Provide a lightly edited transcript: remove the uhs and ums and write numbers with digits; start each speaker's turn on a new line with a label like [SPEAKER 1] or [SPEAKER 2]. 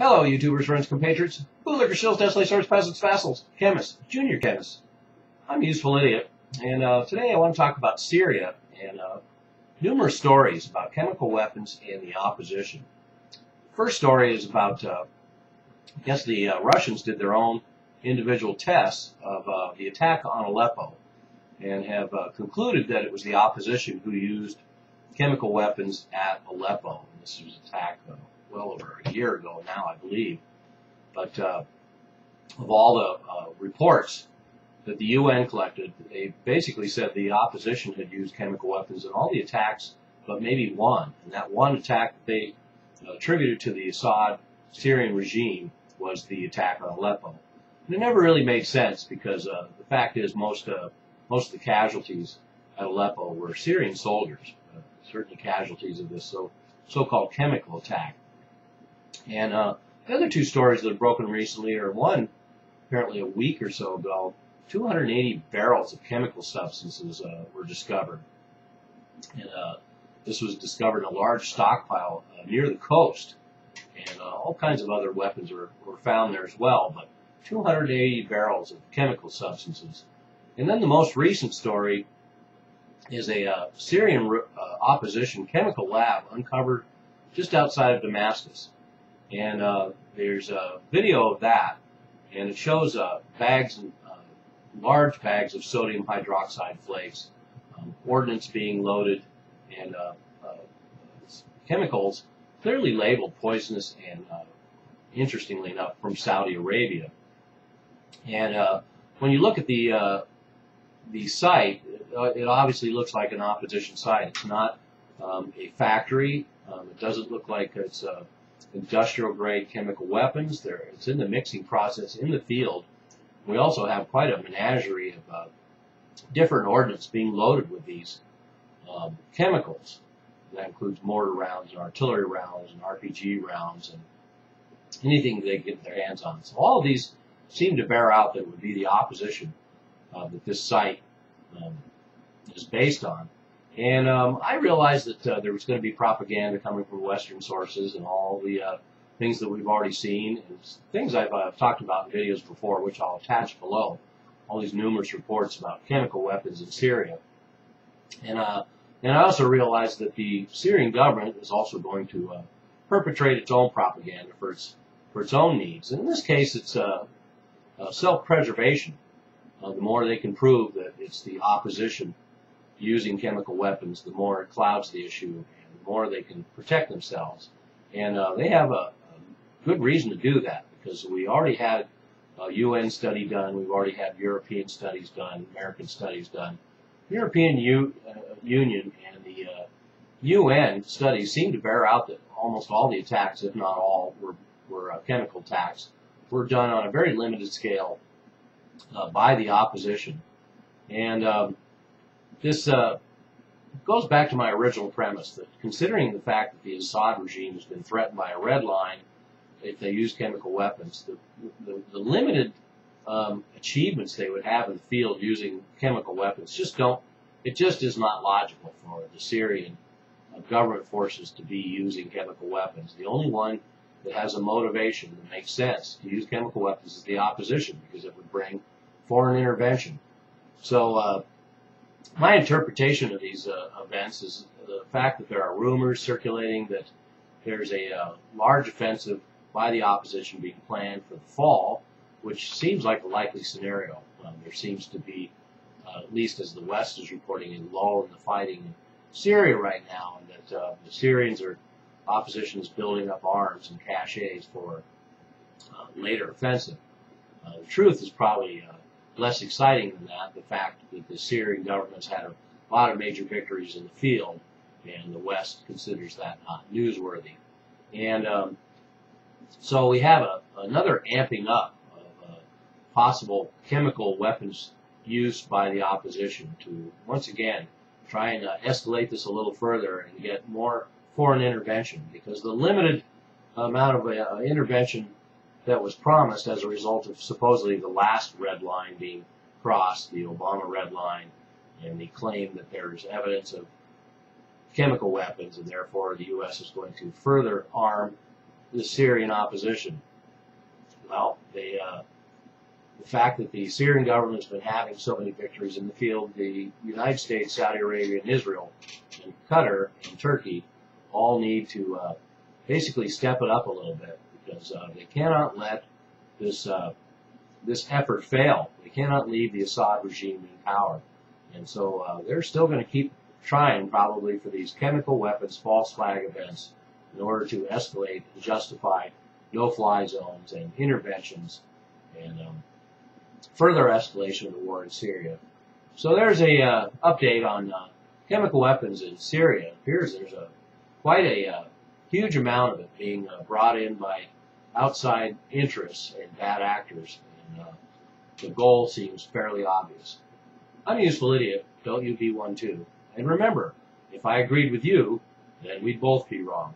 [SPEAKER 1] Hello, YouTubers, friends, compatriots, bootlickers, shills, desolators, peasants, vassals, chemists, junior chemists. I'm a Useful Idiot, and today I want to talk about Syria and numerous stories about chemical weapons and the opposition. First story is about, I guess the Russians did their own individual tests of the attack on Aleppo and have concluded that it was the opposition who used chemical weapons at Aleppo. And this was an attack well over a year ago now, I believe. But of all the reports that the UN collected, they basically said the opposition had used chemical weapons in all the attacks but maybe one. And that one attack that they attributed to the Assad Syrian regime was the attack on Aleppo. And it never really made sense because the fact is most of the casualties at Aleppo were Syrian soldiers, certainly casualties of this so-called chemical attack. And the other two stories that have broken recently are one, apparently a week or so ago, 280 barrels of chemical substances were discovered. And this was discovered in a large stockpile near the coast. And all kinds of other weapons were found there as well, but 280 barrels of chemical substances. And then the most recent story is a Syrian opposition chemical lab uncovered just outside of Damascus. And there's a video of that, and it shows large bags of sodium hydroxide flakes, ordnance being loaded, and chemicals clearly labeled poisonous and, interestingly enough, from Saudi Arabia. And when you look at the site, it obviously looks like an opposition site. It's not a factory. It doesn't look like it's industrial-grade chemical weapons. It's in the mixing process in the field. We also have quite a menagerie of different ordnance being loaded with these chemicals. That includes mortar rounds and artillery rounds and RPG rounds and anything they get their hands on. So all of these seem to bear out that it would be the opposition that this site is based on. And I realized that there was going to be propaganda coming from Western sources and all the things that we've already seen, and things I've talked about in videos before, which I'll attach below, all these numerous reports about chemical weapons in Syria. And I also realized that the Syrian government is also going to perpetrate its own propaganda for its own needs. And in this case, it's self-preservation. The more they can prove that it's the opposition using chemical weapons, the more it clouds the issue, and the more they can protect themselves. And they have a good reason to do that, because we already had a UN study done, we've already had European studies done, American studies done. The European Union and the UN studies seem to bear out that almost all the attacks, if not all, were chemical attacks, were done on a very limited scale by the opposition. And this goes back to my original premise that considering the fact that the Assad regime has been threatened by a red line if they use chemical weapons, the limited achievements they would have in the field using chemical weapons it just is not logical for the Syrian government forces to be using chemical weapons. The only one that has a motivation that makes sense to use chemical weapons is the opposition, because it would bring foreign intervention. So my interpretation of these events is the fact that there are rumors circulating that there's a large offensive by the opposition being planned for the fall, which seems like a likely scenario. There seems to be, at least as the West is reporting, a lull in the fighting in Syria right now, and that the opposition is building up arms and caches for later offensive. The truth is probably less exciting than that, the fact that the Syrian government's had a lot of major victories in the field, and the West considers that not newsworthy. And so we have another amping up of possible chemical weapons use by the opposition to, once again, try and escalate this a little further and get more foreign intervention, because the limited amount of intervention that was promised as a result of supposedly the last red line being crossed, the Obama red line, and the claim that there's evidence of chemical weapons, and therefore the U.S. is going to further arm the Syrian opposition? Well, the fact that the Syrian government's been having so many victories in the field, the United States, Saudi Arabia, and Israel, and Qatar, and Turkey all need to basically step it up a little bit, because they cannot let this effort fail. They cannot leave the Assad regime in power. And so they're still going to keep trying, probably, for these chemical weapons false flag events in order to escalate and justify no-fly zones and interventions and further escalation of the war in Syria. So there's a update on chemical weapons in Syria. It appears there's quite a huge amount of it being brought in by outside interests and bad actors. And the goal seems fairly obvious. I'm a useful idiot. Don't you be one too. And remember, if I agreed with you, then we'd both be wrong.